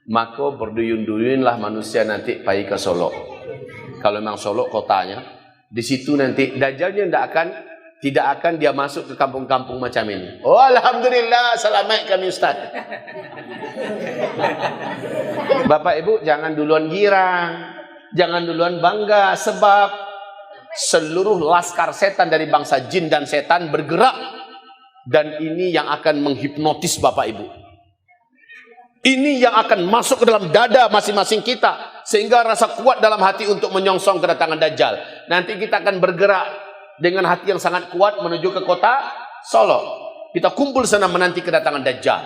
maka berduyun-duyunlah manusia nanti pergi ke Solo. Kalau memang Solo kotanya, di situ nanti Dajjalnya tidak akan dia masuk ke kampung-kampung macam ini. Oh, alhamdulillah, selamat kami Ustaz. Bapak Ibu jangan duluan girang, jangan duluan bangga, sebab seluruh laskar setan dari bangsa jin dan setan bergerak, dan ini yang akan menghipnotis Bapak Ibu. Ini yang akan masuk ke dalam dada masing-masing kita, sehingga rasa kuat dalam hati untuk menyongsong kedatangan Dajjal. Nanti kita akan bergerak dengan hati yang sangat kuat menuju ke kota Solo. Kita kumpul sana menanti kedatangan Dajjal.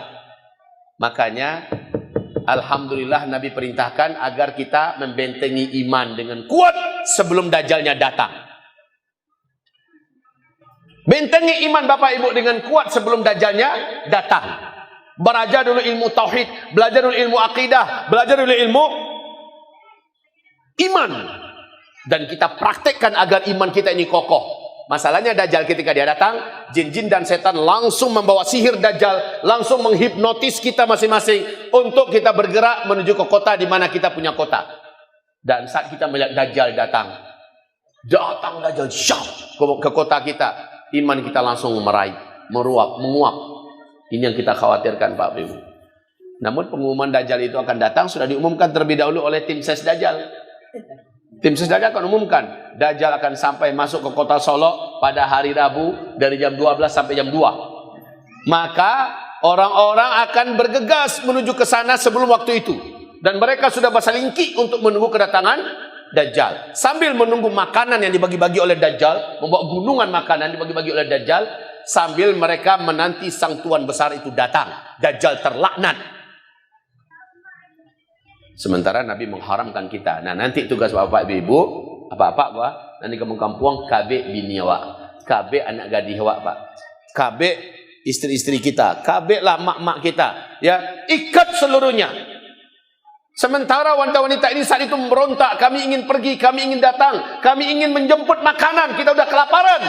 Makanya alhamdulillah Nabi perintahkan agar kita membentengi iman dengan kuat sebelum Dajjalnya datang. Bentengi iman Bapak Ibu dengan kuat sebelum Dajjalnya datang. Belajar dulu ilmu tauhid, belajar dulu ilmu akidah, belajar dulu ilmu iman, dan kita praktekkan agar iman kita ini kokoh. Masalahnya Dajjal ketika dia datang, jin-jin dan setan langsung membawa sihir Dajjal, langsung menghipnotis kita masing-masing untuk kita bergerak menuju ke kota di mana kita punya kota. Dan saat kita melihat Dajjal datang Dajjal syah ke kota kita, iman kita langsung meraih, menguap. Ini yang kita khawatirkan Pak Ibu. Namun pengumuman Dajjal itu akan datang sudah diumumkan terlebih dahulu oleh tim ses Dajjal. Tim ses Dajjal akan umumkan Dajjal akan sampai masuk ke kota Solo pada hari Rabu dari jam 12 sampai jam 2. Maka orang-orang akan bergegas menuju ke sana sebelum waktu itu, dan mereka sudah berselingki untuk menunggu kedatangan Dajjal. Sambil menunggu makanan yang dibagi-bagi oleh Dajjal, membawa gunungan makanan dibagi-bagi oleh Dajjal, sambil mereka menanti sang tuan besar itu datang, Dajjal terlaknat. Sementara Nabi mengharamkan kita. Nah, nanti tugas Bapak Ibu, apa-apa gua, nanti kampung-kampung KB bini awak, KB anak gadis awak, Pak. KB istri-istri kita, KB lah mak-mak kita, ya, ikat seluruhnya. Sementara wanita-wanita ini saat itu memberontak, kami ingin pergi, kami ingin datang, kami ingin menjemput makanan, kita udah kelaparan.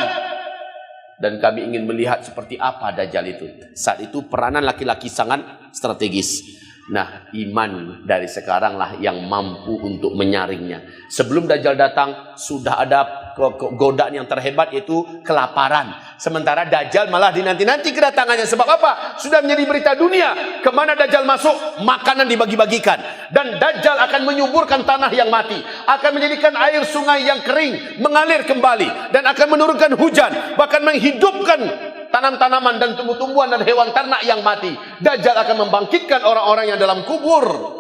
Dan kami ingin melihat seperti apa Dajjal itu. Saat itu peranan laki-laki sangat strategis. Nah, iman dari sekaranglah yang mampu untuk menyaringnya. Sebelum Dajjal datang, sudah ada godaan yang terhebat, yaitu kelaparan. Sementara Dajjal malah dinanti-nanti kedatangannya. Sebab apa? Sudah menjadi berita dunia. Kemana Dajjal masuk, makanan dibagi-bagikan. Dan Dajjal akan menyuburkan tanah yang mati. Akan menjadikan air sungai yang kering mengalir kembali. Dan akan menurunkan hujan. Bahkan menghidupkan tanam-tanaman dan tumbuh-tumbuhan dan hewan ternak yang mati. Dajjal akan membangkitkan orang-orang yang dalam kubur.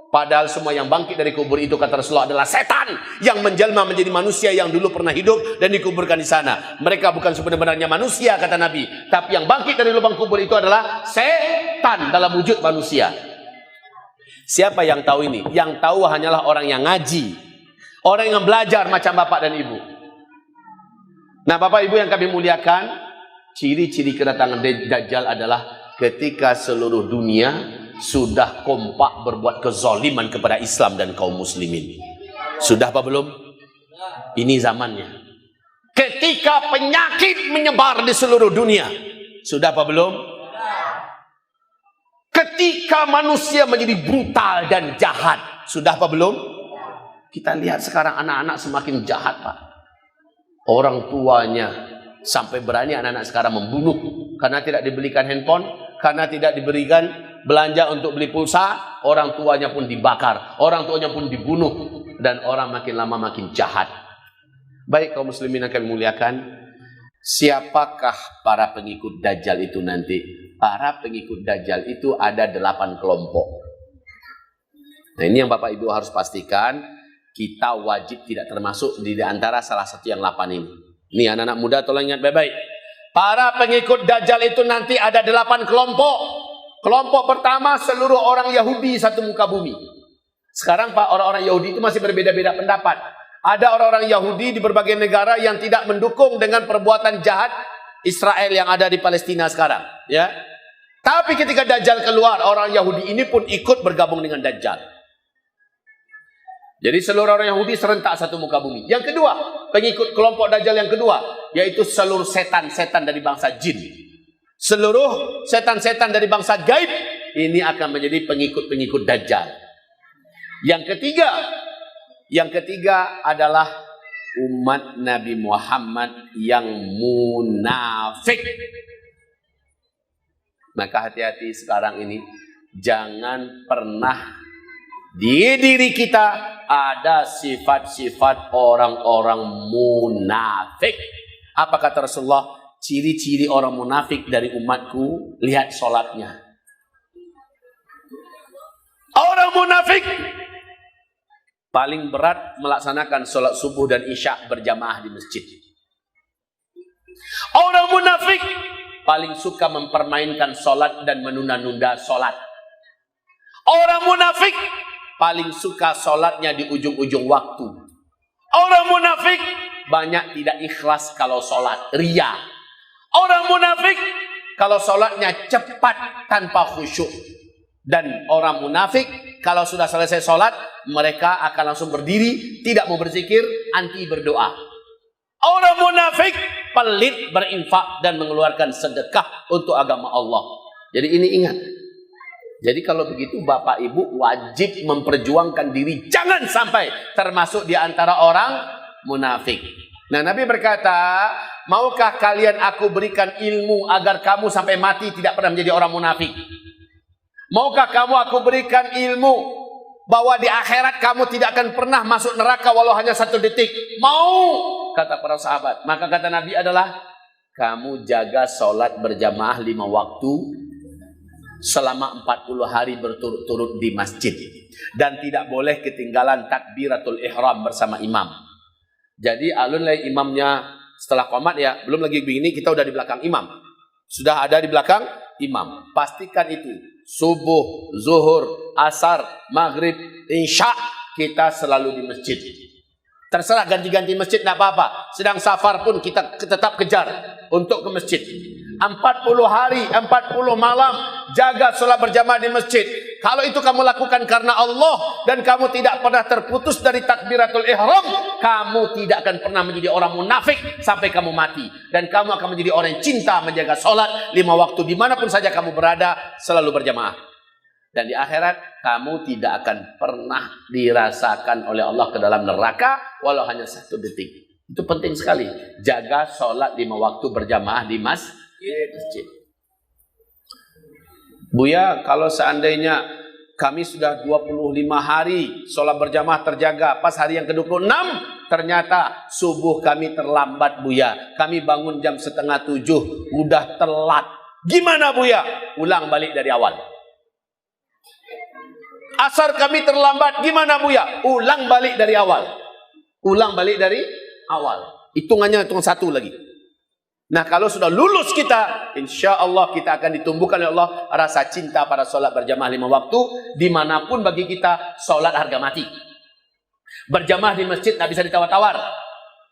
Padahal semua yang bangkit dari kubur itu, kata Rasulullah, adalah setan yang menjelma menjadi manusia yang dulu pernah hidup dan dikuburkan di sana. Mereka bukan sebenarnya manusia, kata Nabi, tapi yang bangkit dari lubang kubur itu adalah setan dalam wujud manusia. Siapa yang tahu ini? Yang tahu hanyalah orang yang ngaji, orang yang belajar macam bapak dan ibu. Nah, bapak ibu yang kami muliakan, ciri-ciri kedatangan Dajjal adalah ketika seluruh dunia sudah kompak berbuat kezaliman kepada Islam dan kaum muslimin. Sudah apa belum? Ini zamannya. Ketika penyakit menyebar di seluruh dunia. Sudah apa belum? Ketika manusia menjadi brutal dan jahat. Sudah apa belum? Kita lihat sekarang anak-anak semakin jahat, Pak. Orang tuanya sampai berani anak-anak sekarang membunuh karena tidak dibelikan handphone, karena tidak diberikan belanja untuk beli pulsa, orang tuanya pun dibakar, orang tuanya pun dibunuh, dan orang makin lama makin jahat. Baik kaum muslimin yang kami muliakan, siapakah para pengikut Dajjal itu nanti? Para pengikut Dajjal itu ada 8 kelompok. Nah, ini yang Bapak Ibu harus pastikan, kita wajib tidak termasuk di antara salah satu yang 8 ini. Ini anak-anak muda tolong ingat baik-baik. Para pengikut Dajjal itu nanti ada 8 kelompok. Kelompok pertama, seluruh orang Yahudi satu muka bumi. Sekarang Pak, orang-orang Yahudi itu masih berbeda-beda pendapat. Ada orang-orang Yahudi di berbagai negara yang tidak mendukung dengan perbuatan jahat Israel yang ada di Palestina sekarang, ya. Tapi ketika Dajjal keluar, orang Yahudi ini pun ikut bergabung dengan Dajjal. Jadi seluruh orang Yahudi serentak satu muka bumi. Yang kedua, pengikut kelompok Dajjal yang kedua, yaitu seluruh setan-setan dari bangsa jin. Seluruh setan-setan dari bangsa gaib ini akan menjadi pengikut-pengikut Dajjal. Yang ketiga adalah umat Nabi Muhammad yang munafik. Maka hati-hati sekarang ini, jangan pernah di diri kita ada sifat-sifat orang-orang munafik. Apa kata Rasulullah? Ciri-ciri orang munafik dari umatku, lihat sholatnya. Orang munafik paling berat melaksanakan sholat subuh dan isya berjamaah di masjid. Orang munafik paling suka mempermainkan sholat dan menunda-nunda sholat. Orang munafik paling suka sholatnya di ujung-ujung waktu. Orang munafik banyak tidak ikhlas kalau sholat, ria. Orang munafik kalau sholatnya cepat tanpa khusyuk. Dan orang munafik kalau sudah selesai sholat, mereka akan langsung berdiri, tidak mau berzikir, anti berdoa. Orang munafik pelit berinfak dan mengeluarkan sedekah untuk agama Allah. Jadi ini ingat. Jadi kalau begitu Bapak Ibu wajib memperjuangkan diri, jangan sampai termasuk di antara orang munafik. Nah, Nabi berkata, maukah kalian aku berikan ilmu agar kamu sampai mati tidak pernah menjadi orang munafik? Maukah kamu aku berikan ilmu bahwa di akhirat kamu tidak akan pernah masuk neraka walau hanya 1 detik? Mau, kata para sahabat. Maka kata Nabi adalah, kamu jaga sholat berjamaah 5 waktu selama 40 hari berturut-turut di masjid. Dan tidak boleh ketinggalan takbiratul ihram bersama imam. Jadi alun lagi imamnya setelah qomat ya, belum lagi begini kita udah di belakang imam. Sudah ada di belakang imam. Pastikan itu. Subuh, zuhur, asar, maghrib, isya, kita selalu di masjid. Terserah ganti-ganti masjid, tidak apa-apa. Sedang safar pun kita tetap kejar untuk ke masjid. 40 hari, 40 malam, jaga sholat berjamaah di masjid. Kalau itu kamu lakukan karena Allah dan kamu tidak pernah terputus dari takbiratul ihram, kamu tidak akan pernah menjadi orang munafik sampai kamu mati. Dan kamu akan menjadi orang yang cinta menjaga sholat 5 waktu dimanapun saja kamu berada, selalu berjamaah. Dan di akhirat kamu tidak akan pernah dirasakan oleh Allah ke dalam neraka walau hanya 1 detik. Itu penting sekali. Jaga sholat 5 waktu berjamaah di masjid. Buya, kalau seandainya kami sudah 25 hari sholat berjamaah terjaga, pas hari yang ke-26 ternyata subuh kami terlambat Buya, kami bangun jam 6:30, udah telat, gimana Buya? Ulang balik dari awal. Asar kami terlambat, gimana Buya? Ulang balik dari awal. Ulang balik dari awal. Hitungannya hitung 1 lagi. Nah, kalau sudah lulus kita, insya Allah kita akan ditumbuhkan oleh Allah rasa cinta pada sholat berjamaah 5 waktu, dimanapun bagi kita sholat harga mati. Berjamaah di masjid tidak bisa ditawar-tawar.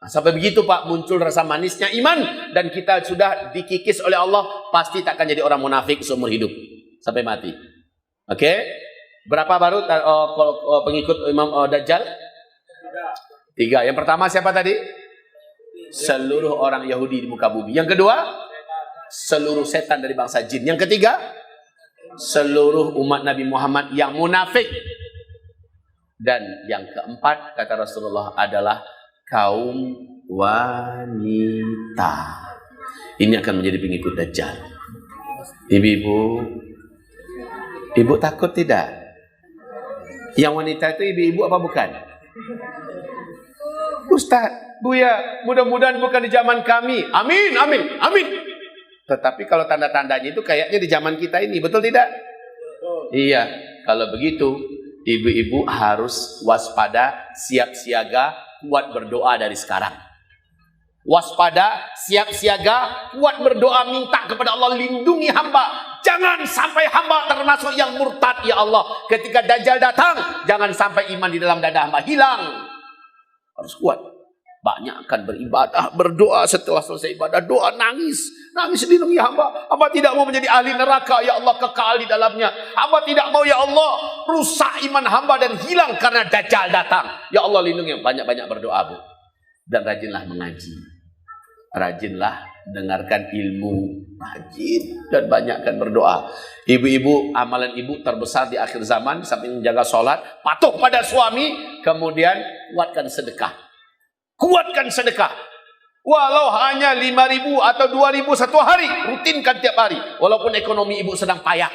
Nah, sampai begitu Pak, muncul rasa manisnya iman, dan kita sudah dikikis oleh Allah, pasti tak akan jadi orang munafik seumur hidup sampai mati. Oke? Berapa baru pengikut Imam Dajjal? 3. Yang pertama siapa tadi? Seluruh orang Yahudi di muka bumi. Yang kedua, seluruh setan dari bangsa jin. Yang ketiga, seluruh umat Nabi Muhammad yang munafik. Dan yang keempat, kata Rasulullah, adalah kaum wanita. Ini akan menjadi pengikut Dajjal. Ibu-ibu, ibu takut tidak? Yang wanita itu ibu-ibu apa bukan? Ustaz, Buya, mudah-mudahan bukan di zaman kami. Amin, amin, amin. Tetapi kalau tanda-tandanya itu kayaknya di zaman kita ini, betul tidak? Iya, kalau begitu ibu-ibu harus waspada, siap siaga, kuat berdoa dari sekarang. Waspada, siap siaga, kuat berdoa, minta kepada Allah, lindungi hamba. Jangan sampai hamba termasuk yang murtad, ya Allah. Ketika Dajjal datang, jangan sampai iman di dalam dada hamba hilang. Harus kuat. Banyak akan beribadah, berdoa, setelah selesai ibadah, doa, nangis. Nangis, lindungi hamba. Hamba tidak mau menjadi ahli neraka, ya Allah, kekal di dalamnya. Hamba tidak mau, ya Allah, rusak iman hamba dan hilang karena Dajjal datang. Ya Allah, lindungi. Banyak-banyak berdoa, Bu. Dan rajinlah mengaji. rajinlah dengarkan ilmu, rajin dan banyakkan berdoa. Ibu-ibu, amalan ibu terbesar di akhir zaman samping menjaga sholat, patuh pada suami, kemudian kuatkan sedekah. Kuatkan sedekah. Walau hanya 5.000 atau 2.000 satu hari, rutinkan tiap hari. Walaupun ekonomi ibu sedang payah,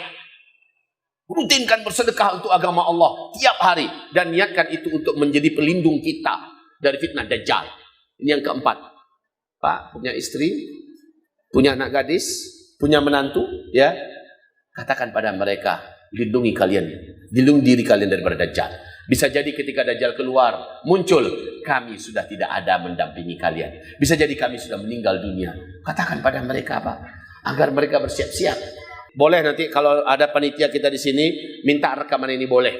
rutinkan bersedekah untuk agama Allah tiap hari. Dan niatkan itu untuk menjadi pelindung kita dari fitnah Dajjal. Ini yang keempat. Pak, punya istri, punya anak gadis, punya menantu, ya, katakan pada mereka, lindungi kalian, lindungi diri kalian daripada Dajjal. Bisa jadi ketika Dajjal keluar, muncul, kami sudah tidak ada mendampingi kalian. Bisa jadi kami sudah meninggal dunia. Katakan pada mereka, Pak, agar mereka bersiap-siap. Boleh nanti kalau ada panitia kita di sini, minta rekaman ini boleh.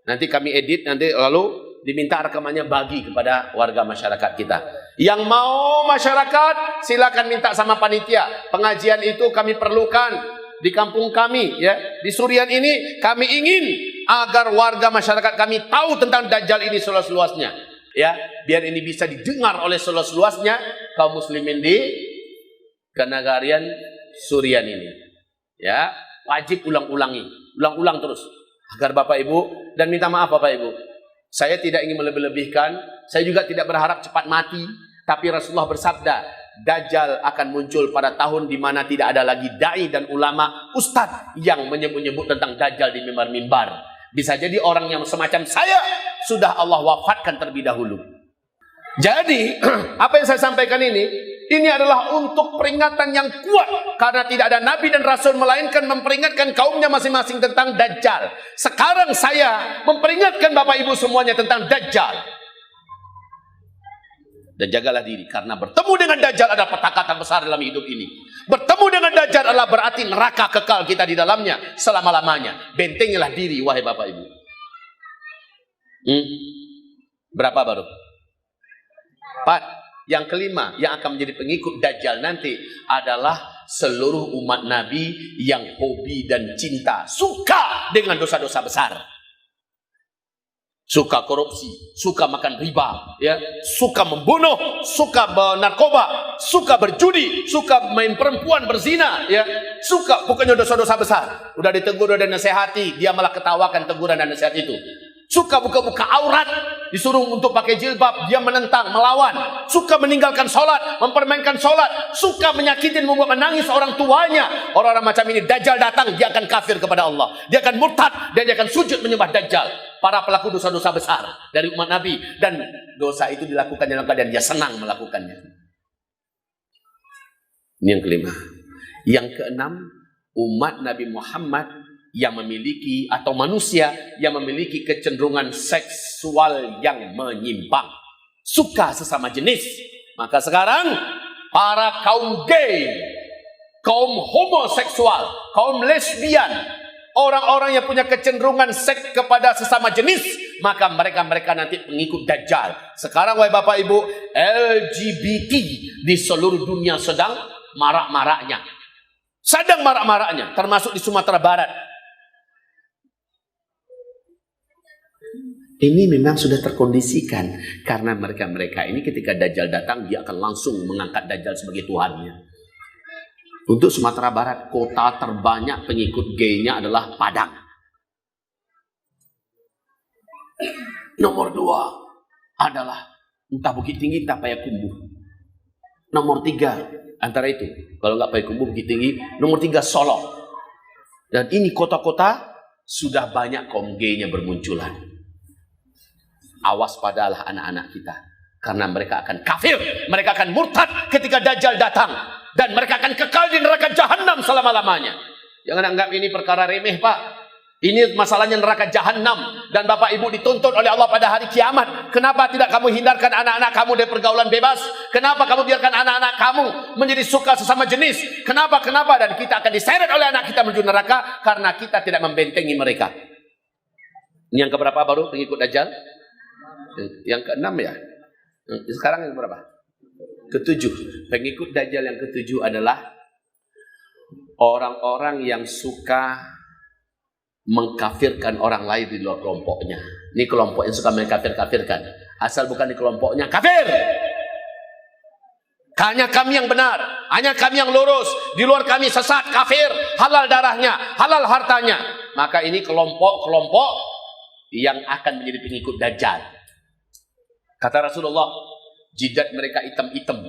Nanti kami edit, nanti lalu diminta rekamannya bagi kepada warga masyarakat kita. Yang mau masyarakat, silakan minta sama panitia. Pengajian itu kami perlukan di kampung kami, ya, di Surian ini. Kami ingin agar warga masyarakat kami tahu tentang Dajjal ini seluas-luasnya, ya, biar ini bisa didengar oleh seluas-luasnya kaum muslimin di kenegarian Surian ini. Ya, wajib ulang-ulang terus agar Bapak Ibu, dan minta maaf Bapak Ibu. Saya tidak ingin melebih-lebihkan, saya juga tidak berharap cepat mati, tapi Rasulullah bersabda, Dajjal akan muncul pada tahun di mana tidak ada lagi dai dan ulama, ustadz yang menyebut-nyebut tentang Dajjal di mimbar-mimbar. Bisa jadi orang yang semacam saya sudah Allah wafatkan terlebih dahulu. Jadi, apa yang saya sampaikan ini adalah untuk peringatan yang kuat. Karena tidak ada Nabi dan Rasul melainkan memperingatkan kaumnya masing-masing tentang Dajjal. Sekarang saya memperingatkan Bapak Ibu semuanya tentang Dajjal. Dan jagalah diri, karena bertemu dengan Dajjal adalah petaka besar dalam hidup ini. Bertemu dengan Dajjal adalah berarti neraka kekal kita di dalamnya selama-lamanya. Bentengilah diri, wahai Bapak Ibu. Berapa baru? 4. Yang kelima yang akan menjadi pengikut Dajjal nanti adalah seluruh umat Nabi yang hobi dan cinta, suka dengan dosa-dosa besar. Suka korupsi, suka makan riba, ya, suka membunuh, suka narkoba, suka berjudi, suka main perempuan, berzina, ya, suka, pokoknya dosa-dosa besar. Udah ditegur, udah nasihati, dia malah ketawakan teguran dan nasihat itu. Suka buka-buka aurat, disuruh untuk pakai jilbab, dia menentang, melawan. Suka meninggalkan sholat, mempermainkan sholat. Suka menyakitin, membuat menangis orang tuanya. Orang-orang macam ini, Dajjal datang, dia akan kafir kepada Allah. Dia akan murtad, dan dia akan sujud menyembah Dajjal. Para pelaku dosa-dosa besar dari umat Nabi. Dan dosa itu dilakukan dalam keadaan dia senang melakukannya. Ini yang kelima. Yang keenam, umat Nabi Muhammad yang memiliki, atau manusia yang memiliki kecenderungan seksual yang menyimpang, suka sesama jenis. Maka sekarang para kaum gay, kaum homoseksual, kaum lesbian, orang-orang yang punya kecenderungan seks kepada sesama jenis, maka mereka nanti pengikut Dajjal. Sekarang wahai Bapak Ibu, LGBT di seluruh dunia sedang marak-maraknya, termasuk di Sumatera Barat. Ini memang sudah terkondisikan, karena mereka ini ketika Dajjal datang, dia akan langsung mengangkat Dajjal sebagai Tuhannya. Untuk Sumatera Barat, kota terbanyak pengikut gaynya adalah Padang. Nomor 2 adalah entah Bukit Tinggi, entah Payakumbuh. Nomor 3 antara itu, kalau nggak Payakumbuh, Bukit Tinggi. Nomor 3 Solo. Dan ini kota-kota sudah banyak kaum gaynya bermunculan. Awas padalah anak-anak kita, karena mereka akan kafir, mereka akan murtad ketika Dajjal datang, dan mereka akan kekal di neraka jahanam selama-lamanya. Jangan anggap ini perkara remeh, Pak. Ini masalahnya neraka jahanam, dan Bapak Ibu dituntut oleh Allah pada hari kiamat. Kenapa tidak kamu hindarkan anak-anak kamu dari pergaulan bebas? Kenapa kamu biarkan anak-anak kamu menjadi suka sesama jenis? Kenapa? Dan kita akan diseret oleh anak kita menuju neraka karena kita tidak membentengi mereka. Ini yang keberapa baru pengikut Dajjal? Yang keenam ya. Sekarang yang berapa? Ketujuh. Pengikut Dajjal yang ketujuh adalah orang-orang yang suka mengkafirkan orang lain di luar kelompoknya. Ini kelompok yang suka mengkafir-kafirkan. Asal bukan di kelompoknya, kafir. Hanya kami yang benar, hanya kami yang lurus. Di luar kami sesat, kafir, halal darahnya, halal hartanya. Maka ini kelompok-kelompok yang akan menjadi pengikut Dajjal. Kata Rasulullah, jidat mereka hitam-hitam,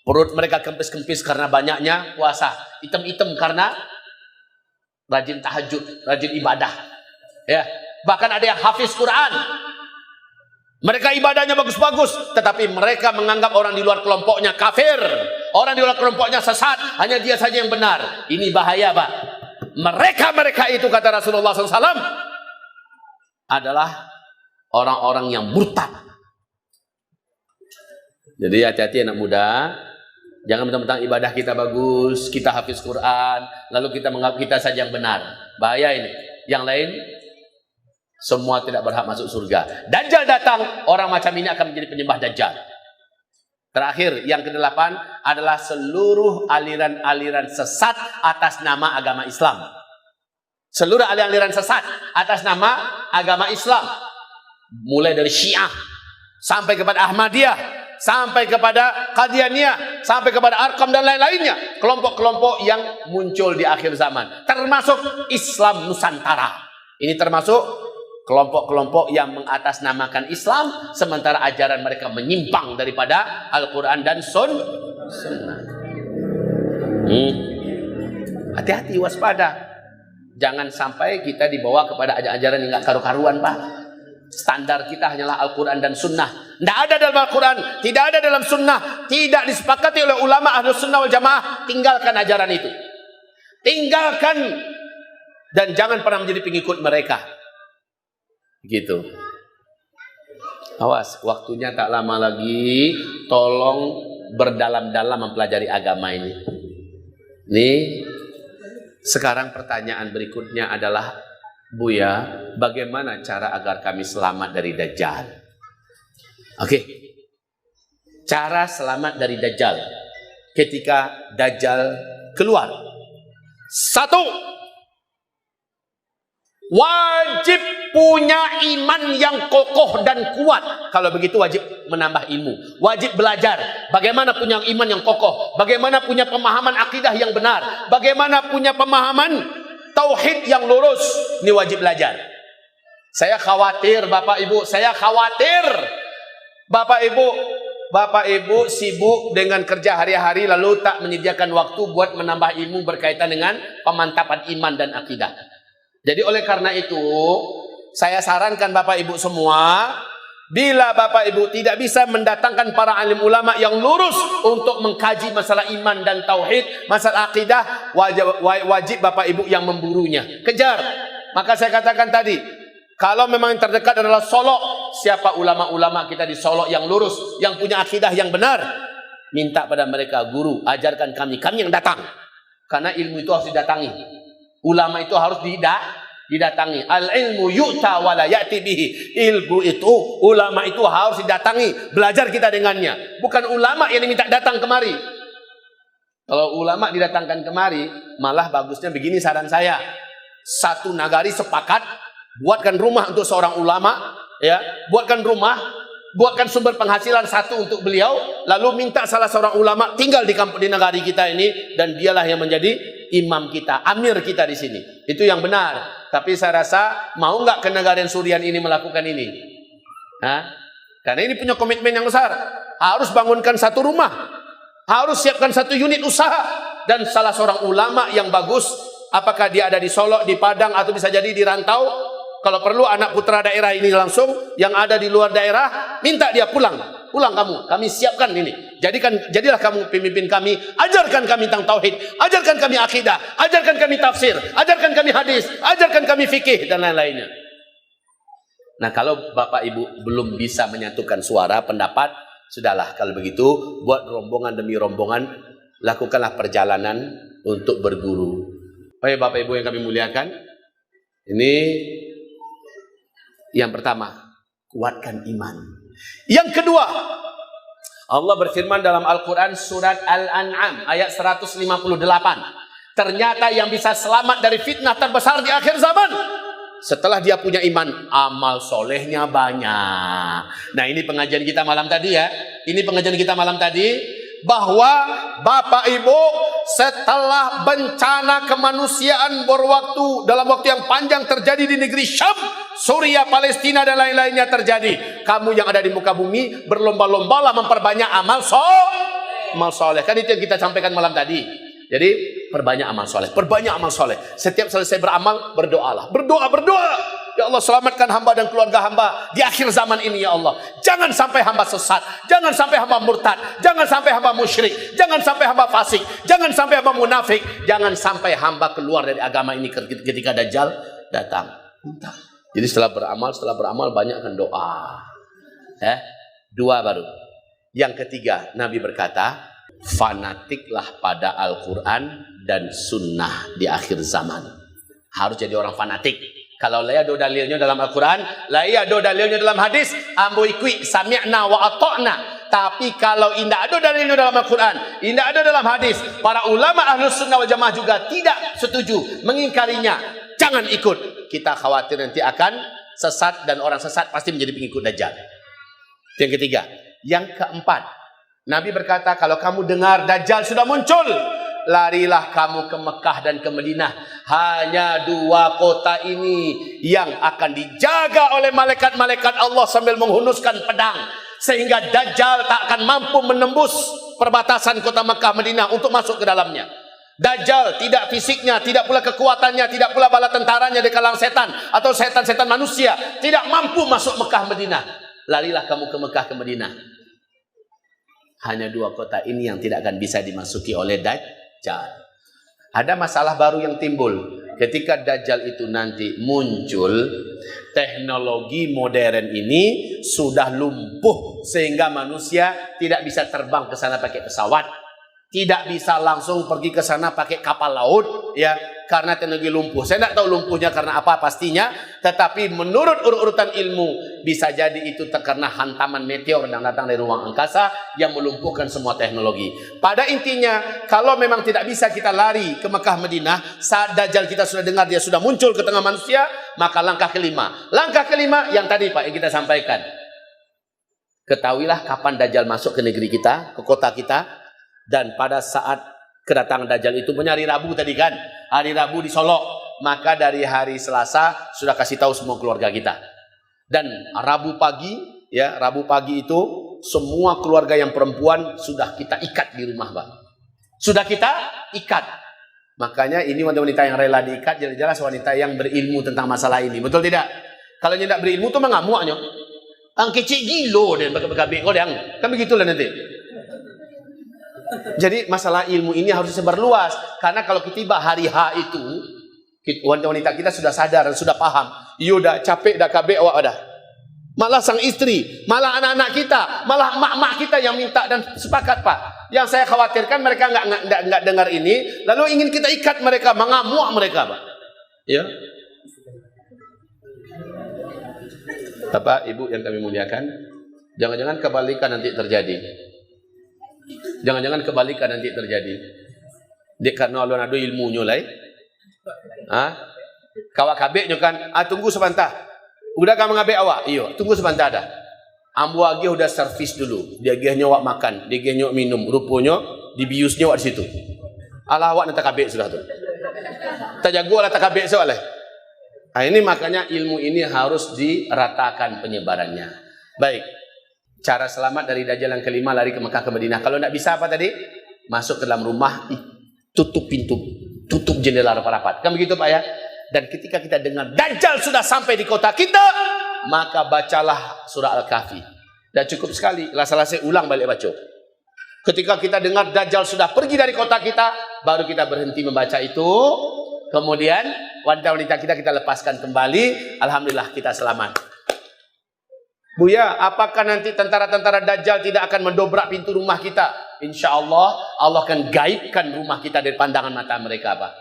perut mereka kempis-kempis karena banyaknya puasa, hitam-hitam karena rajin tahajud, rajin ibadah. Ya, bahkan ada yang hafiz Quran. Mereka ibadahnya bagus-bagus, tetapi mereka menganggap orang di luar kelompoknya kafir, orang di luar kelompoknya sesat, hanya dia saja yang benar. Ini bahaya, Pak. Mereka itu, kata Rasulullah SAW, adalah orang-orang yang murtad. Jadi hati-hati anak muda, jangan mentang-mentang ibadah kita bagus, kita hafiz Quran, lalu kita menganggap kita saja yang benar. Bahaya ini. Yang lain semua tidak berhak masuk surga. Dajjal datang, orang macam ini akan menjadi penyembah Dajjal. Terakhir, yang ke-8 adalah seluruh aliran-aliran sesat atas nama agama Islam. Seluruh aliran-aliran sesat atas nama agama Islam. Mulai dari Syiah, sampai kepada Ahmadiyah, sampai kepada Qadianiyah, sampai kepada Arqam dan lain-lainnya. Kelompok-kelompok yang muncul di akhir zaman. Termasuk Islam Nusantara. Ini termasuk kelompok-kelompok yang mengatasnamakan Islam, sementara ajaran mereka menyimpang daripada Al-Quran dan Sunnah. Hati-hati, waspada. Jangan sampai kita dibawa kepada ajaran yang nggak karu-karuan, Pak. Standar kita hanyalah Al-Quran dan Sunnah. Tidak ada dalam Al-Quran, tidak ada dalam Sunnah, tidak disepakati oleh ulama Ahlus Sunnah wal Jamaah. Tinggalkan ajaran itu. Tinggalkan dan jangan pernah menjadi pengikut mereka. Gitu. Awas, waktunya tak lama lagi. Tolong berdalam-dalam mempelajari agama ini. Nih, sekarang pertanyaan berikutnya adalah, Buya, bagaimana cara agar kami selamat dari Dajjal? Oke. Cara selamat dari Dajjal ketika Dajjal keluar. 1, wajib punya iman yang kokoh dan kuat. Kalau begitu wajib menambah ilmu, wajib belajar bagaimana punya iman yang kokoh, bagaimana punya pemahaman akidah yang benar, bagaimana punya pemahaman tauhid yang lurus. Ini wajib belajar. Saya khawatir Bapak Ibu, Bapak Ibu sibuk dengan kerja hari-hari lalu tak menyediakan waktu buat menambah ilmu berkaitan dengan pemantapan iman dan akidah. Jadi oleh karena itu, saya sarankan Bapak Ibu semua, bila Bapak Ibu tidak bisa mendatangkan para alim ulama yang lurus untuk mengkaji masalah iman dan tauhid, masalah akidah, wajib Bapak Ibu yang memburunya. Kejar. Maka saya katakan tadi, kalau memang yang terdekat adalah Solok, siapa ulama-ulama kita di Solok yang lurus, yang punya akidah yang benar, minta pada mereka, guru, ajarkan kami yang datang. Karena ilmu itu harus didatangi. Ulama itu harus didatangi. Al-ilmu yu'ta wa la ya'ti bihi. Ilmu itu, ulama itu harus didatangi. Belajar kita dengannya. Bukan ulama yang diminta datang kemari. Kalau ulama didatangkan kemari, malah bagusnya begini saran saya. Satu nagari sepakat, buatkan rumah untuk seorang ulama, ya, buatkan rumah, buatkan sumber penghasilan satu untuk beliau, lalu minta salah seorang ulama tinggal di negari kita ini, dan dialah yang menjadi imam kita, amir kita di sini. Itu yang benar. Tapi saya rasa mau nggak kenegarian Surian ini melakukan ini? Hah? Karena ini punya komitmen yang besar. Harus bangunkan satu rumah, harus siapkan satu unit usaha, dan salah seorang ulama yang bagus, apakah dia ada di Solok, di Padang, atau bisa jadi di rantau. Kalau perlu anak putra daerah ini langsung, yang ada di luar daerah, minta dia pulang kamu, kami siapkan ini. Jadilah kamu pemimpin kami, ajarkan kami tentang tauhid, ajarkan kami akidah, ajarkan kami tafsir, ajarkan kami hadis, ajarkan kami fikih dan lain-lainnya. Nah, kalau Bapak Ibu belum bisa menyatukan suara pendapat, sudahlah kalau begitu, buat rombongan demi rombongan, lakukanlah perjalanan untuk berguru. Baik Bapak Ibu yang kami muliakan, ini yang pertama, kuatkan iman. Yang kedua, Allah berfirman dalam Al-Quran surat Al-An'am ayat 158. Ternyata yang bisa selamat dari fitnah terbesar di akhir zaman, setelah dia punya iman, amal solehnya banyak. Nah, ini pengajian kita malam tadi ya. Ini pengajian kita malam tadi bahwa Bapak Ibu, setelah bencana kemanusiaan dalam waktu yang panjang terjadi di negeri Syam, Suriah, Palestina dan lain-lainnya terjadi, kamu yang ada di muka bumi berlomba-lombalah memperbanyak amal soleh. Kan itu yang kita sampaikan malam tadi. Jadi perbanyak amal soleh, perbanyak amal soleh. Setiap selesai beramal, berdoalah, berdoa. Ya Allah, selamatkan hamba dan keluarga hamba di akhir zaman ini ya Allah. Jangan sampai hamba sesat, jangan sampai hamba murtad, jangan sampai hamba musyrik, jangan sampai hamba fasik, jangan sampai hamba munafik, jangan sampai hamba keluar dari agama ini ketika Dajjal datang. Jadi setelah beramal banyakkan doa. Dua baru. Yang ketiga, Nabi berkata, fanatiklah pada Al-Quran dan sunnah di akhir zaman. Harus jadi orang fanatik. Kalau la ada dalilnya dalam Al-Quran, la ada dalilnya dalam hadis, ambo ikui sami'na wa ata'na. Tapi kalau tidak ada dalilnya dalam Al-Quran, tidak ada dalam hadis, para ulama Ahlus Sunnah wal Jamaah juga tidak setuju, mengingkarinya. Jangan ikut. Kita khawatir nanti akan sesat, dan orang sesat pasti menjadi pengikut Dajjal. Yang ketiga. Yang keempat, Nabi berkata, kalau kamu dengar Dajjal sudah muncul, larilah kamu ke Mekah dan ke Madinah. Hanya dua kota ini yang akan dijaga oleh malaikat-malaikat Allah sambil menghunuskan pedang, sehingga Dajjal tak akan mampu menembus perbatasan kota Mekah Madinah untuk masuk ke dalamnya. Dajjal tidak fisiknya, tidak pula kekuatannya, tidak pula bala tentaranya di kalangan setan atau setan-setan manusia tidak mampu masuk Mekah Madinah. Larilah kamu ke Mekah ke Madinah. Hanya dua kota ini yang tidak akan bisa dimasuki oleh Dajjal. Ada masalah baru yang timbul. Ketika Dajjal itu nanti muncul, teknologi modern ini sudah lumpuh sehingga manusia tidak bisa terbang ke sana pakai pesawat, tidak bisa langsung pergi ke sana pakai kapal laut, ya, karena teknologi lumpuh. Saya tidak tahu lumpuhnya karena apa pastinya, tetapi menurut urutan ilmu bisa jadi itu karena hantaman meteor yang datang dari ruang angkasa yang melumpuhkan semua teknologi. Pada intinya, kalau memang tidak bisa kita lari ke Mekah Madinah saat Dajjal kita sudah dengar dia sudah muncul ke tengah manusia, maka langkah kelima yang tadi Pak yang kita sampaikan. Ketahuilah kapan Dajjal masuk ke negeri kita, ke kota kita. Dan pada saat kedatangan Dajjal itu punya hari Rabu tadi kan, hari Rabu di Solok, maka dari hari Selasa sudah kasih tahu semua keluarga kita. Dan Rabu pagi, ya, Rabu pagi itu semua keluarga yang perempuan sudah kita ikat di rumah, Pak. Sudah kita ikat. Makanya ini wanita-wanita yang rela diikat jelas-jelas wanita yang berilmu tentang masalah ini. Betul tidak? Kalau tidak berilmu tuh mengamuaknya. Ang kecil gilo dan bakal-bakal kau yang kan begitulah nanti. Jadi masalah ilmu ini harus disebar luas, karena kalau tiba hari H itu wanita-wanita kita sudah sadar dan sudah paham. Iya dah capek dah kabeh awak dah. Malah sang istri, malah anak-anak kita, malah mak-mak kita yang minta dan sepakat Pak. Yang saya khawatirkan mereka enggak dengar ini, lalu ingin kita ikat mereka, mengamuk mereka Pak. Ya. Bapak, Ibu yang kami muliakan, jangan-jangan kebalikan nanti terjadi. Jangan-jangan kebalikan nanti terjadi. Dia karena Allah ada ilmunya lah. Kawak kabeknya kan, tunggu sebentar. Udah kamu ngabek awak? Iya, tunggu sebentar dah. Ambu lagi udah servis dulu. Dia gehnya awak makan, dia gehnya minum. Rupanya dibiusnya awak di situ. Alah awak nanti kabek sudah tu. Tak jago lah tak kabek soalnya. Ini makanya ilmu ini harus diratakan penyebarannya. Baik. Cara selamat dari Dajjal yang kelima, lari ke Mekah ke Madinah. Kalau tidak bisa apa tadi? Masuk ke dalam rumah, tutup pintu, tutup jendela rapat-rapat. Kan begitu Pak ya? Dan ketika kita dengar Dajjal sudah sampai di kota kita, maka bacalah surah Al-Kahfi. Dan cukup sekali, saya ulang balik baca. Ketika kita dengar Dajjal sudah pergi dari kota kita, baru kita berhenti membaca itu. Kemudian wanita-wanita kita lepaskan kembali. Alhamdulillah kita selamat. Buya, apakah nanti tentara-tentara Dajjal tidak akan mendobrak pintu rumah kita? Insya Allah, Allah akan gaibkan rumah kita dari pandangan mata mereka, Pak.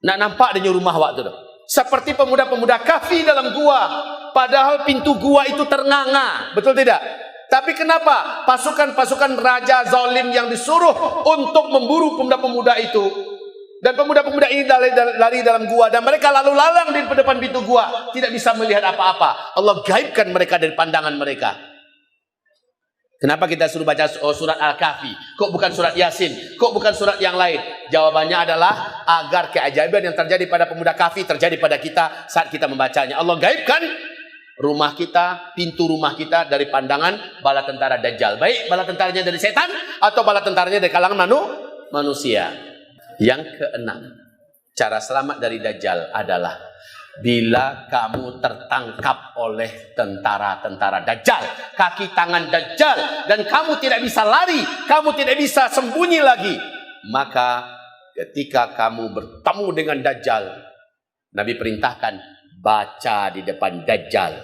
Nak nampak dia rumah waktu itu. Seperti pemuda-pemuda Kahfi dalam gua. Padahal pintu gua itu ternganga. Betul tidak? Tapi kenapa pasukan-pasukan raja zalim yang disuruh untuk memburu pemuda-pemuda itu? Dan pemuda-pemuda ini lari dalam gua, dan mereka lalu lalang di depan pintu gua, tidak bisa melihat apa-apa. Allah gaibkan mereka dari pandangan mereka. Kenapa kita suruh baca surat Al-Kahfi? Kok bukan surat Yasin? Kok bukan surat yang lain? Jawabannya adalah agar keajaiban yang terjadi pada pemuda Kahfi terjadi pada kita saat kita membacanya. Allah gaibkan rumah kita, pintu rumah kita dari pandangan bala tentara Dajjal. Baik bala tentaranya dari setan atau bala tentaranya dari kalangan manusia. Yang keenam, cara selamat dari Dajjal adalah bila kamu tertangkap oleh tentara-tentara Dajjal, kaki tangan Dajjal, dan kamu tidak bisa lari, kamu tidak bisa sembunyi lagi, maka ketika kamu bertemu dengan Dajjal, Nabi perintahkan baca di depan Dajjal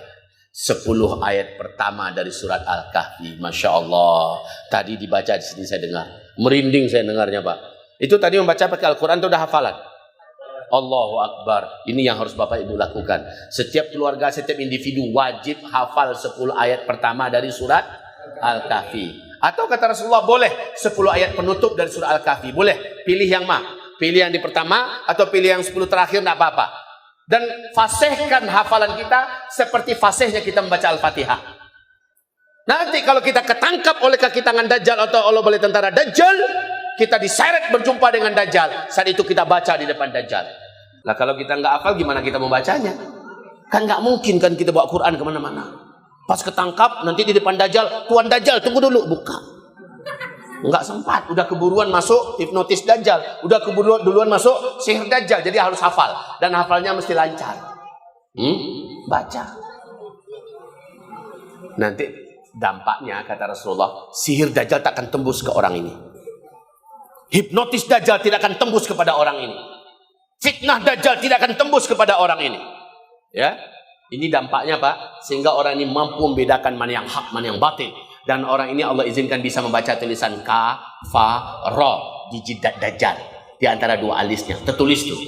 10 ayat pertama dari surat Al-Kahfi. Masya Allah, tadi dibaca di sini saya dengar, merinding saya dengarnya Pak. Itu tadi membaca pakai Al-Quran itu udah hafalan. Allahu Akbar. Ini yang harus Bapak Ibu lakukan. Setiap keluarga, setiap individu wajib hafal 10 ayat pertama dari surat Al-Kahfi. Atau kata Rasulullah boleh 10 ayat penutup dari surat Al-Kahfi. Boleh. Pilih yang pilih yang di pertama atau pilih yang 10 terakhir, tidak apa-apa. Dan fasihkan hafalan kita seperti fasihnya kita membaca Al-Fatihah. Nanti kalau kita ketangkap oleh kaki tangan Dajjal atau oleh tentara Dajjal, kita diseret berjumpa dengan Dajjal. Saat itu kita baca di depan Dajjal. Nah kalau kita nggak hafal gimana kita membacanya? Kan nggak mungkin kan kita bawa Quran kemana-mana. Pas ketangkap nanti di depan Dajjal, Tuan Dajjal tunggu dulu, bukan. Nggak sempat, udah keburuan masuk hipnotis Dajjal, udah keburuan duluan masuk sihir Dajjal. Jadi harus hafal, dan hafalnya mesti lancar. Baca. Nanti dampaknya kata Rasulullah, sihir Dajjal tak akan tembus ke orang ini. Hipnotis Dajjal tidak akan tembus kepada orang ini. Fitnah Dajjal tidak akan tembus kepada orang ini. Ya, ini dampaknya Pak, sehingga orang ini mampu membedakan mana yang hak, mana yang batil. Dan orang ini Allah izinkan bisa membaca tulisan ka, fa, ro di jidat Dajjal, di antara dua alisnya tertulis tuh.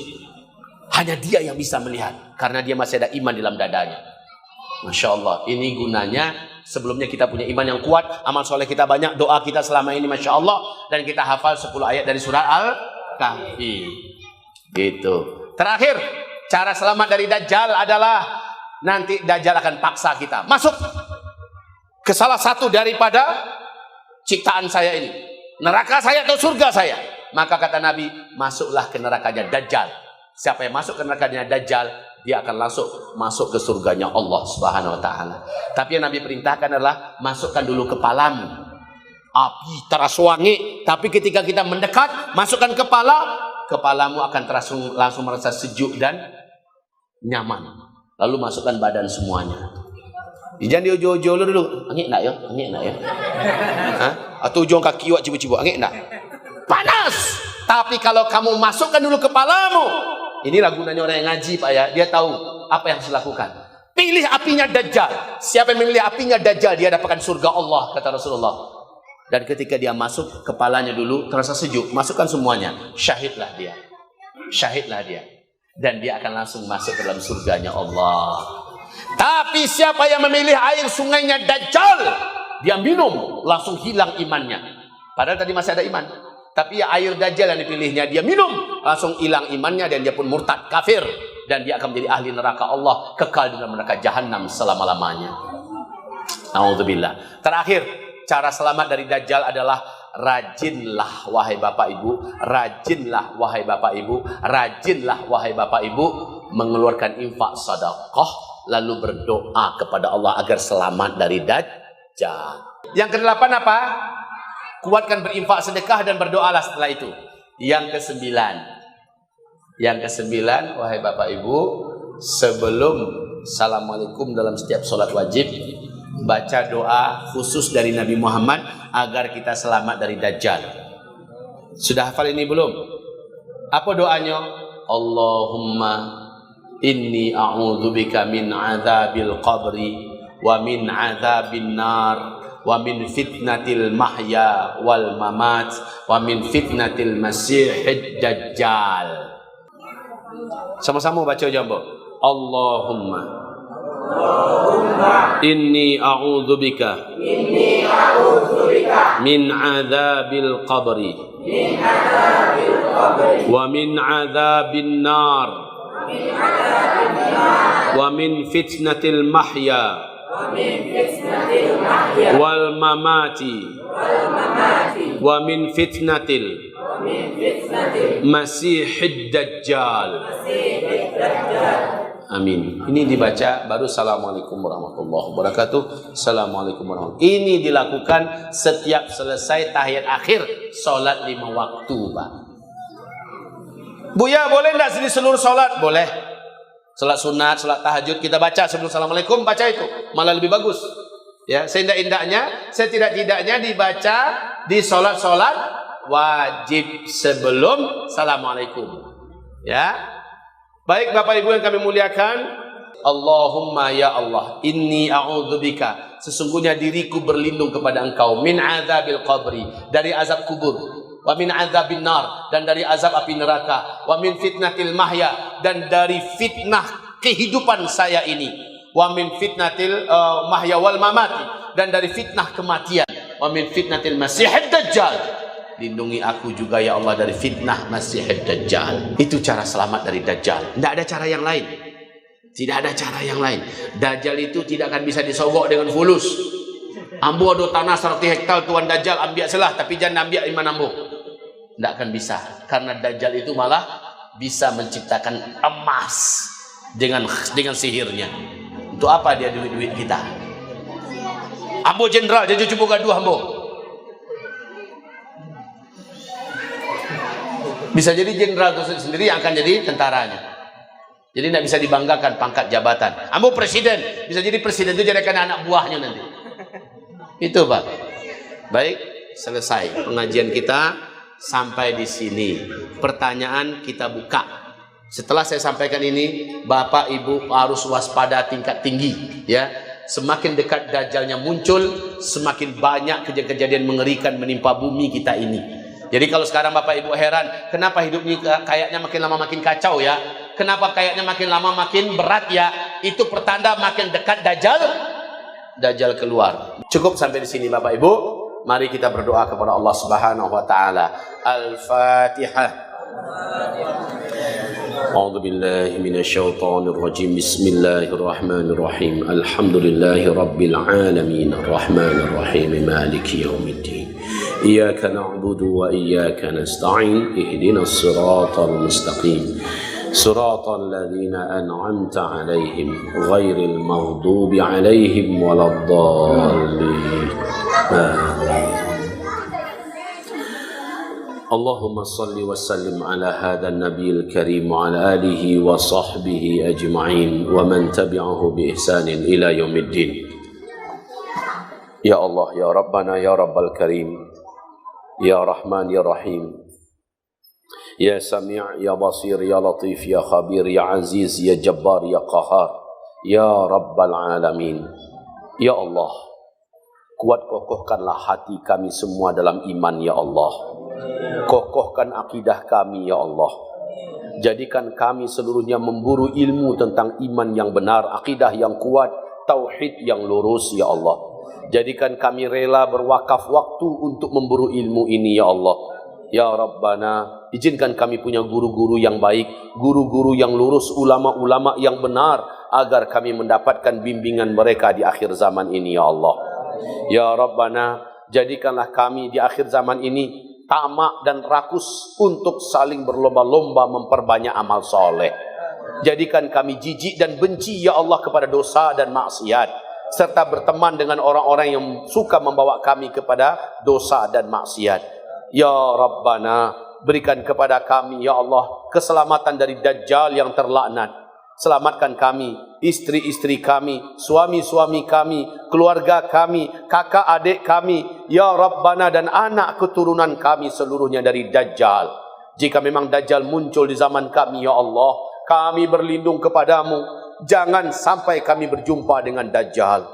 Hanya dia yang bisa melihat, karena dia masih ada iman dalam dadanya. Masya Allah, ini gunanya sebelumnya kita punya iman yang kuat, amal soleh kita banyak, doa kita selama ini Masya Allah, dan kita hafal 10 ayat dari surah Al-Kahfi. Gitu. Terakhir, cara selamat dari Dajjal adalah nanti Dajjal akan paksa kita masuk ke salah satu daripada ciptaan saya ini, neraka saya atau surga saya. Maka kata Nabi, masuklah ke nerakanya Dajjal. Siapa yang masuk ke nerakanya Dajjal, dia akan langsung masuk ke surganya Allah Subhanahu wa Ta'ala. Tapi yang Nabi perintahkan adalah masukkan dulu kepalamu, api terasa wangi. Tapi ketika kita mendekat, masukkan kepalamu akan langsung merasa sejuk dan nyaman. Lalu masukkan badan semuanya. Jangan di ujung-ujung dulu. Angin nak ya? Angin nak ya? Atau ujung kaki awak cibuk-cibuk. Angin nak? Panas! Tapi kalau kamu masukkan dulu kepalamu, inilah gunanya orang yang ngaji Pak ya. Dia tahu apa yang harus dilakukan. Pilih apinya Dajjal. Siapa yang memilih apinya Dajjal, dia dapatkan surga Allah, kata Rasulullah. Dan ketika dia masuk, kepalanya dulu terasa sejuk. Masukkan semuanya. Syahidlah dia. Syahidlah dia. Dan dia akan langsung masuk ke dalam surganya Allah. Tapi siapa yang memilih air sungainya Dajjal, dia minum, langsung hilang imannya. Padahal tadi masih ada iman. Tapi ya air Dajjal yang dipilihnya, dia minum, langsung hilang imannya, dan dia pun murtad, kafir. Dan dia akan menjadi ahli neraka Allah, kekal di dalam neraka Jahannam selama-lamanya. Na'udzubillah. Terakhir, cara selamat dari Dajjal adalah rajinlah wahai Bapak Ibu, rajinlah wahai Bapak Ibu, rajinlah wahai Bapak Ibu mengeluarkan infak sedekah, lalu berdoa kepada Allah agar selamat dari Dajjal. Yang ke-8 apa? Kuatkan berinfak sedekah dan berdoalah setelah itu. Yang ke-9, wahai Bapak Ibu, sebelum Assalamualaikum dalam setiap sholat wajib, baca doa khusus dari Nabi Muhammad agar kita selamat dari Dajjal. Sudah hafal ini belum? Apa doanya? Allahumma inni a'udzubika min adzabil qabri wa min adzabin nar wa min fitnatil mahya wal mamat wa min fitnatil masihid dajjal. Sama-sama baca jambo. Allahumma inni a'udzubika min adzabil qabri wa min adzabin nar wa min fitnatil mahya wal mamati wa min fitnatil Masihid Dajjal. Amin. Ini dibaca baru Assalamualaikum warahmatullahi wabarakatuh. Assalamualaikum warahmatullahi wabarakatuh. Ini dilakukan setiap selesai tahiyat akhir solat 5 waktu, Pak. Buya, boleh enggak di seluruh solat? Boleh. Solat sunat, solat tahajud kita baca sebelum Assalamualaikum, baca itu. Malah lebih bagus. Ya, seindah-indahnya, setidak-tidaknya dibaca di solat-solat wajib sebelum Assalamualaikum. Ya. Baik Bapak Ibu yang kami muliakan, Allahumma ya Allah, inni a'udzubika, sesungguhnya diriku berlindung kepada Engkau, min azabil qabri, dari azab kubur, wa min azabin nar, dan dari azab api neraka, wa min fitnatil mahya, dan dari fitnah kehidupan saya ini, wa min fitnatil mahya wal mamati, dan dari fitnah kematian, wa min fitnatil masihid dajjal. Lindungi aku juga ya Allah dari fitnah Masihid Dajjal. Itu cara selamat dari Dajjal. Tidak ada cara yang lain. Tidak ada cara yang lain. Dajjal itu tidak akan bisa disogok dengan fulus. Ambo ada tanah 100 hektar tuan Dajjal ambil selah, tapi jangan ambil iman ambo. Tidak akan bisa. Karena Dajjal itu malah bisa menciptakan emas dengan sihirnya. Untuk apa dia duit-duit kita? Ambo jenderal, jadi cukup gaduh ambo. Bisa jadi jenderal itu sendiri yang akan jadi tentaranya. Jadi tidak bisa dibanggakan pangkat jabatan. Ambo presiden, bisa jadi presiden itu jadikan anak buahnya nanti. Itu Pak. Baik, selesai pengajian kita sampai di sini. Pertanyaan kita buka. Setelah saya sampaikan ini, Bapak Ibu harus waspada tingkat tinggi, ya. Semakin dekat Dajjalnya muncul, semakin banyak kejadian-kejadian mengerikan menimpa bumi kita ini. Jadi kalau sekarang Bapak Ibu heran, kenapa hidup ini kayaknya makin lama makin kacau ya? Kenapa kayaknya makin lama makin berat ya? Itu pertanda makin dekat Dajjal keluar. Cukup sampai di sini Bapak Ibu. Mari kita berdoa kepada Allah Subhanahu wa taala. Al-Fatihah. A'udzu billahi minasyaitonir rajim. Bismillahirrahmanirrahim. Alhamdulillahi rabbil alamin. Arrahmanir rahim. Maliki yaumiddin. إياك نعبد وإياك نستعين اهدنا الصراط المستقيم صراط الذين أنعمت عليهم غير المغضوب عليهم ولا الضالين اللهم صل وسلم على هذا النبي الكريم وعلى آله وصحبه أجمعين ومن تبعه بإحسان إلى يوم الدين يا الله يا ربنا يا رب الكريم Ya Rahman, Ya Rahim, Ya Sami' Ya Basir, Ya Latif, Ya Khabir, Ya Aziz, Ya Jabbar, Ya Qahar, Ya Rabbal Alamin. Ya Allah, kuat kokohkanlah hati kami semua dalam iman, Ya Allah. Kokohkan akidah kami, Ya Allah. Jadikan kami seluruhnya memburu ilmu tentang iman yang benar, akidah yang kuat, tauhid yang lurus, Ya Allah. Jadikan kami rela berwakaf waktu untuk memburu ilmu ini, Ya Allah. Ya Rabbana, izinkan kami punya guru-guru yang baik, guru-guru yang lurus, ulama-ulama yang benar, agar kami mendapatkan bimbingan mereka di akhir zaman ini, Ya Allah. Ya Rabbana, jadikanlah kami di akhir zaman ini tamak dan rakus untuk saling berlomba-lomba memperbanyak amal soleh. Jadikan kami jijik dan benci, Ya Allah, kepada dosa dan maksiat, serta berteman dengan orang-orang yang suka membawa kami kepada dosa dan maksiat. Ya Rabbana, berikan kepada kami, Ya Allah, keselamatan dari Dajjal yang terlaknat. Selamatkan kami, istri-istri kami, suami-suami kami, keluarga kami, kakak adik kami, Ya Rabbana, dan anak keturunan kami seluruhnya dari Dajjal. Jika memang Dajjal muncul di zaman kami, Ya Allah, kami berlindung kepadamu. Jangan sampai kami berjumpa dengan Dajjal.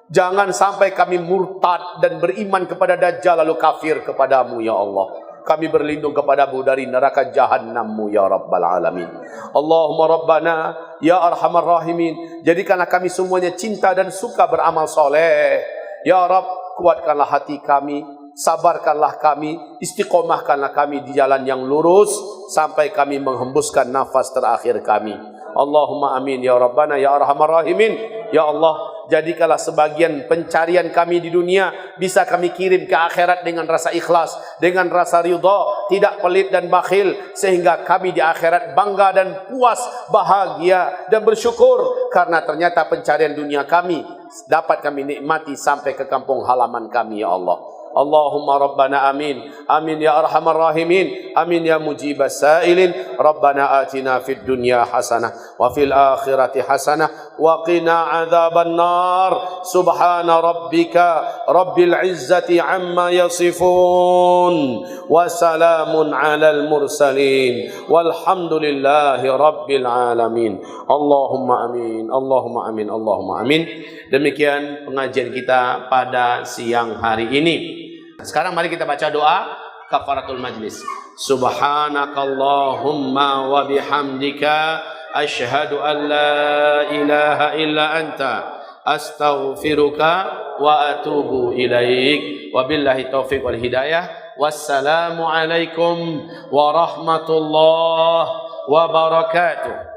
Jangan sampai kami murtad dan beriman kepada Dajjal lalu kafir kepadamu, Ya Allah. Kami berlindung kepadamu dari neraka jahannammu, Ya Rabbal Alamin. Allahumma Rabbana, Ya Arhamar Rahimin, jadikanlah kami semuanya cinta dan suka beramal soleh. Ya Rabb, kuatkanlah hati kami, sabarkanlah kami, istiqomahkanlah kami di jalan yang lurus sampai kami menghembuskan nafas terakhir kami. Allahumma amin ya Rabbana ya Arhamar Rahimin. Ya Allah, jadikanlah sebagian pencarian kami di dunia bisa kami kirim ke akhirat dengan rasa ikhlas, dengan rasa ridha, tidak pelit dan bakhil, sehingga kami di akhirat bangga dan puas, bahagia dan bersyukur karena ternyata pencarian dunia kami dapat kami nikmati sampai ke kampung halaman kami, ya Allah. Allahumma rabbana amin. Amin ya arhamar rahimin. Amin ya mujibas sa'ilin. Rabbana atina fid dunya hasanah wa fil akhirati hasanah wa qina adzaban nar. Subhana rabbika rabbil izzati amma yasifun wa salamun alal mursalin walhamdulillahi rabbil alamin. Allahumma amin. Allahumma amin. Allahumma amin. Demikian pengajian kita pada siang hari ini. Sekarang mari kita baca doa kafaratul majlis. Subhanakallahumma wa bihamdika asyhadu an la ilaha illa anta astaghfiruka wa atubu ilaik. Wabillahi taufiq wal hidayah. Wassalamu alaikum warahmatullahi wabarakatuh.